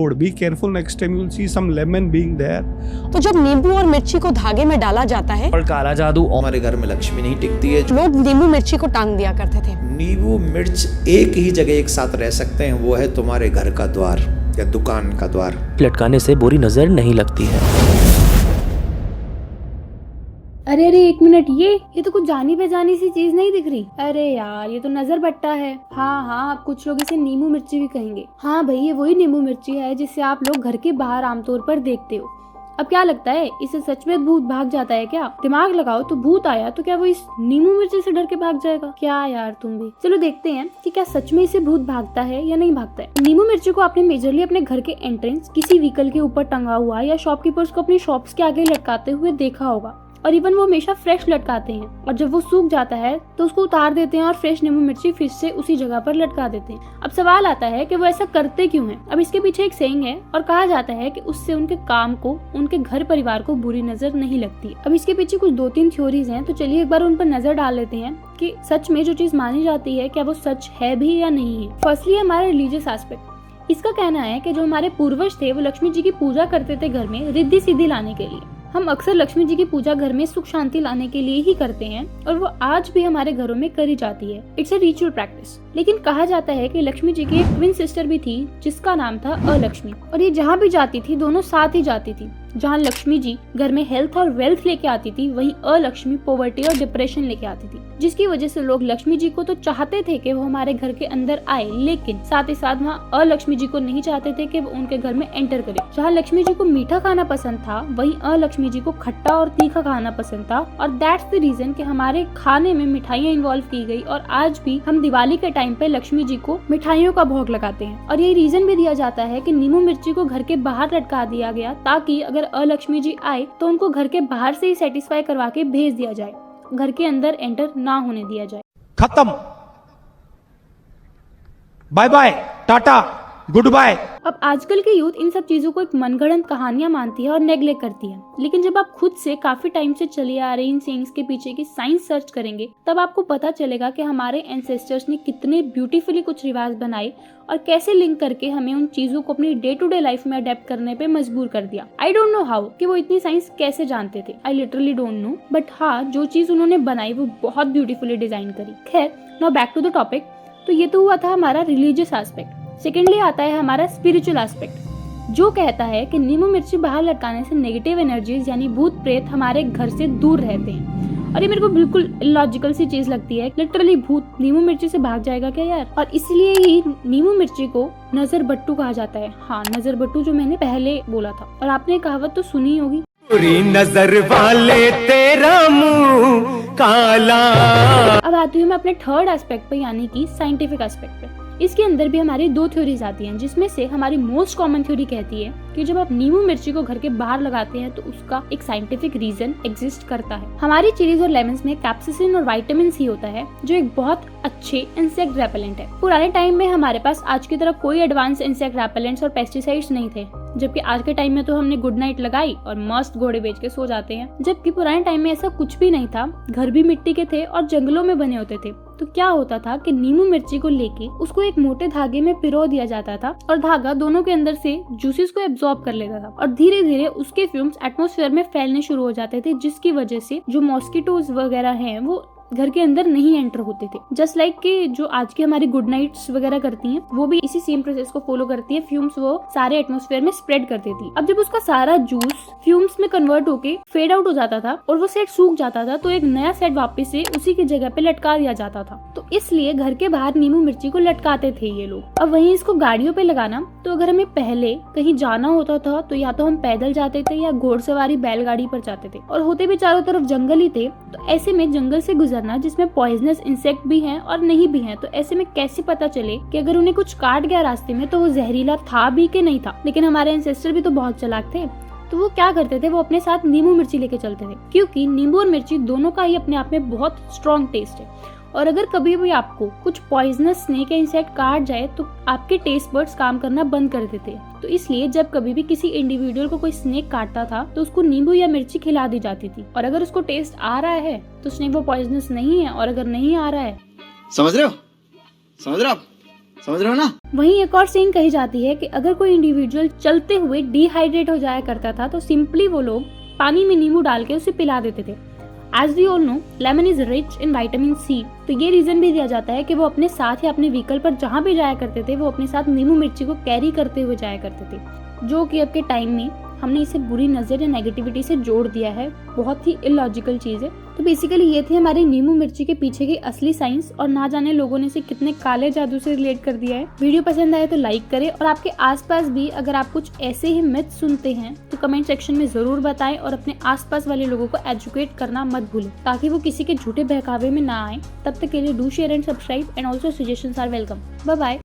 Be careful next time you'll see some lemon being there. तो जब नींबू और मिर्ची को धागे में डाला जाता है और काला जादू हमारे घर में लक्ष्मी नहीं टिकती है। लोग नींबू मिर्ची को टांग दिया करते थे। नींबू मिर्च एक ही जगह एक साथ रह सकते हैं, वो है तुम्हारे घर का द्वार या दुकान का द्वार। लटकाने से बुरी नजर नहीं लगती है। अरे एक मिनट, ये तो कुछ जानी पहचानी सी चीज नहीं दिख रही। अरे यार, ये तो नजर बट्टा है। हाँ, कुछ लोग इसे नींबू मिर्ची भी कहेंगे। हाँ भाई, ये वही नींबू मिर्ची है जिसे आप लोग घर के बाहर आमतौर पर देखते हो। अब क्या लगता है, इसे सच में भूत भाग जाता है क्या? दिमाग लगाओ तो भूत आया तो क्या वो इस नींबू मिर्ची से डर के भाग जाएगा क्या? यार तुम भी। चलो देखते हैं कि क्या सच में इसे भूत भागता है या नहीं भागता है। नींबू मिर्ची को आपने मेजरली अपने घर के एंट्रेंस, किसी व्हीकल के ऊपर टंगा हुआ या शॉपकीपर्स को अपनी शॉप्स के आगे लटकाते हुए देखा होगा। और इवन वो हमेशा फ्रेश लटकाते हैं, और जब वो सूख जाता है तो उसको उतार देते हैं और फ्रेश नींबू मिर्ची फिर से उसी जगह पर लटका देते हैं। अब सवाल आता है कि वो ऐसा करते क्यों हैं? अब इसके पीछे एक सेइंग है और कहा जाता है कि उससे उनके काम को, उनके घर परिवार को बुरी नजर नहीं लगती। अब इसके पीछे कुछ 2-3 थ्योरीज हैं, तो चलिए एक बार उन पर नजर डाल लेते हैं कि सच में जो चीज मानी जाती है क्या वो सच है भी या नहीं है। फर्स्टली हमारा रिलीजियस एस्पेक्ट। इसका कहना है कि जो हमारे पूर्वज थे वो लक्ष्मी जी की पूजा करते थे घर में रिद्धि सिद्धि लाने के लिए। हम अक्सर लक्ष्मी जी की पूजा घर में सुख शांति लाने के लिए ही करते हैं और वो आज भी हमारे घरों में करी जाती है। It's a ritual practice. लेकिन कहा जाता है कि लक्ष्मी जी की एक ट्विन सिस्टर भी थी जिसका नाम था अलक्ष्मी, और ये जहाँ भी जाती थी दोनों साथ ही जाती थी। जहाँ लक्ष्मी जी घर में हेल्थ और वेल्थ लेके आती थी, वहीं अलक्ष्मी पॉवर्टी और डिप्रेशन लेके आती थी, जिसकी वजह से लोग लक्ष्मी जी को तो चाहते थे कि वो हमारे घर के अंदर आए, लेकिन साथ ही साथ वहाँ अलक्ष्मी जी को नहीं चाहते थे कि वो उनके घर में एंटर करे। जहाँ लक्ष्मी जी को मीठा खाना पसंद था, वहीं अलक्ष्मी जी को खट्टा और तीखा खाना पसंद था, और दैट्स द रीजन कि हमारे खाने में मिठाइयाँ इन्वॉल्व की गई, और आज भी हम दिवाली के टाइम पे लक्ष्मी जी को मिठाइयों का भोग लगाते हैं। और यही रीजन भी दिया जाता है कि नींबू मिर्ची को घर के बाहर लटका दिया गया, ताकि अगर अलक्ष्मी जी आए तो उनको घर के बाहर से ही सेटिस्फाई करवा के भेज दिया जाए, घर के अंदर एंटर ना होने दिया जाए। खत्म, bye bye, tata, goodbye. अब आजकल के यूथ इन सब चीजों को एक मनगढ़ंत कहानियां मानती है और नेग्लेक्ट करती है, लेकिन जब आप खुद से काफी टाइम से चले आ रहे इन सेइंग्स के पीछे की साइंस सर्च करेंगे, तब आपको पता चलेगा कि हमारे एंसेस्टर्स ने कितने ब्यूटीफुली कुछ रिवाज बनाए और कैसे लिंक करके हमें उन चीजों को अपनी डे टू डे लाइफ में अडेप्ट करने पे मजबूर कर दिया। आई डोंट नो हाउ कि वो इतनी साइंस कैसे जानते थे। I literally don't know, but हाँ, जो चीज उन्होंने बनाई वो बहुत ब्यूटीफुली डिजाइन करी। खैर, now back to the topic. तो ये तो हुआ था हमारा रिलीजियस एस्पेक्ट। सेकेंडली आता है हमारा स्पिरिचुअल एस्पेक्ट, जो कहता है कि नींबू मिर्ची बाहर लटकाने से नेगेटिव एनर्जीज यानी भूत प्रेत हमारे घर से दूर रहते हैं। और ये मेरे को बिल्कुल इलॉजिकल सी चीज लगती है। लिटरली भूत नींबू मिर्ची से भाग जाएगा क्या यार? और इसलिए ही नींबू मिर्ची को नजर बट्टू कहा जाता है। हाँ, नजर बट्टू जो मैंने पहले बोला था, और आपने कहावत तो सुनी होगी, नजर वाले तेरा मुंह काला। अब आती हूँ मैं अपने थर्ड एस्पेक्ट पे, यानी कि साइंटिफिक एस्पेक्ट पे। इसके अंदर भी हमारी 2 थ्योरीज आती हैं, जिसमें से हमारी मोस्ट कॉमन थ्योरी कहती है कि जब आप नींबू मिर्ची को घर के बाहर लगाते हैं तो उसका एक साइंटिफिक रीजन एग्जिस्ट करता है। हमारी चिलीज और लेमन्स में कैप्सिसिन और विटामिन सी होता है, जो एक बहुत अच्छे इंसेक्ट रेपेलेंट है। पुराने टाइम में हमारे पास आज की तरह कोई एडवांस इंसेक्ट रेपेलेंट्स और पेस्टिसाइड्स नहीं थे, जबकि आज के टाइम में तो हमने गुड नाइट लगाई और मस्त घोड़े बेच के सो जाते हैं। जबकि पुराने टाइम में ऐसा कुछ भी नहीं था, घर भी मिट्टी के थे और जंगलों में बने होते थे। तो क्या होता था कि नींबू मिर्ची को लेके उसको एक मोटे धागे में पिरो दिया जाता था, और धागा दोनों के अंदर से जूसेस को एब्जॉर्ब कर लेता था, और धीरे धीरे उसके फ्यूम्स एटमॉस्फेयर में फैलने शुरू हो जाते थे, जिसकी वजह से जो मॉस्किटोज वगैरह हैं वो घर के अंदर नहीं एंटर होते थे। जस्ट लाइक कि जो आज की हमारी गुड नाइट्स वगैरह करती हैं, वो भी इसी सेम प्रोसेस को फॉलो करती है। फ्यूम्स वो सारे एटमॉस्फेयर में स्प्रेड कर देती थी। अब जब उसका सारा जूस फ्यूम्स में कन्वर्ट होके फेड आउट हो जाता था और वो सेट सूख जाता था, तो एक नया सेट वापस से उसी की जगह पे लटका दिया जाता था। तो इसलिए घर के बाहर नींबू मिर्ची को लटकाते थे ये लोग। अब वहीं इसको गाड़ियों पे लगाना, तो अगर हमें पहले कहीं जाना होता था तो या तो हम पैदल जाते थे या घोड़सवारी बैलगाड़ी पर जाते थे, और होते भी चारों तरफ जंगल ही थे। तो ऐसे में जंगल से गुजरना जिसमें पॉइजनस इंसेक्ट भी हैं और नहीं भी हैं, तो ऐसे में कैसे पता चले कि अगर उन्हें कुछ काट गया रास्ते में तो वो जहरीला था भी कि नहीं था? लेकिन हमारे एंसेस्टर भी तो बहुत चालाक थे, तो वो क्या करते थे, वो अपने साथ नींबू मिर्ची लेके चलते थे, क्योंकि नींबू और मिर्ची दोनों का ही अपने आप में बहुत स्ट्रॉन्ग टेस्ट है। और अगर कभी भी आपको कुछ पॉइजनस स्नेक या इंसेक्ट काट जाए तो आपके टेस्ट बड्स काम करना बंद कर देते हैं। तो इसलिए जब कभी भी किसी इंडिविजुअल को कोई स्नेक काटता था तो उसको नींबू या मिर्ची खिला दी जाती थी, और अगर उसको टेस्ट आ रहा है तो स्नेक वो पॉइजनस नहीं है, और अगर नहीं आ रहा है, समझ रहे हो आप? समझ रहे हो ना। वहीं एक और सेइंग कही जाती है कि अगर कोई इंडिविजुअल चलते हुए डिहाइड्रेट हो जाया करता था तो सिंपली वो लोग पानी में नींबू डाल के उसे पिला देते थे। As we all know, lemon is rich in vitamin C, तो ये रीजन भी दिया जाता है कि वो अपने साथ या अपने व्हीकल पर जहाँ भी जाया करते थे वो अपने साथ नींबू मिर्ची को कैरी करते हुए जाया करते थे, जो कि अब के टाइम में हमने इसे बुरी नजर या नेगेटिविटी से जोड़ दिया है। बहुत ही इलॉजिकल चीज है। तो बेसिकली ये थी हमारी नींबू मिर्ची के पीछे की असली साइंस, और ना जाने लोगों ने इसे कितने काले जादू से रिलेट कर दिया है। वीडियो पसंद आए तो लाइक करें, और आपके आसपास भी अगर आप कुछ ऐसे ही मिथ सुनते हैं तो कमेंट सेक्शन में जरूर बताएं, और अपने आसपास वाले लोगों को एजुकेट करना मत भूलें ताकि वो किसी के झूठे बहकावे में ना आए। तब तक के लिए do share and subscribe, and also suggestions are welcome. Bye bye.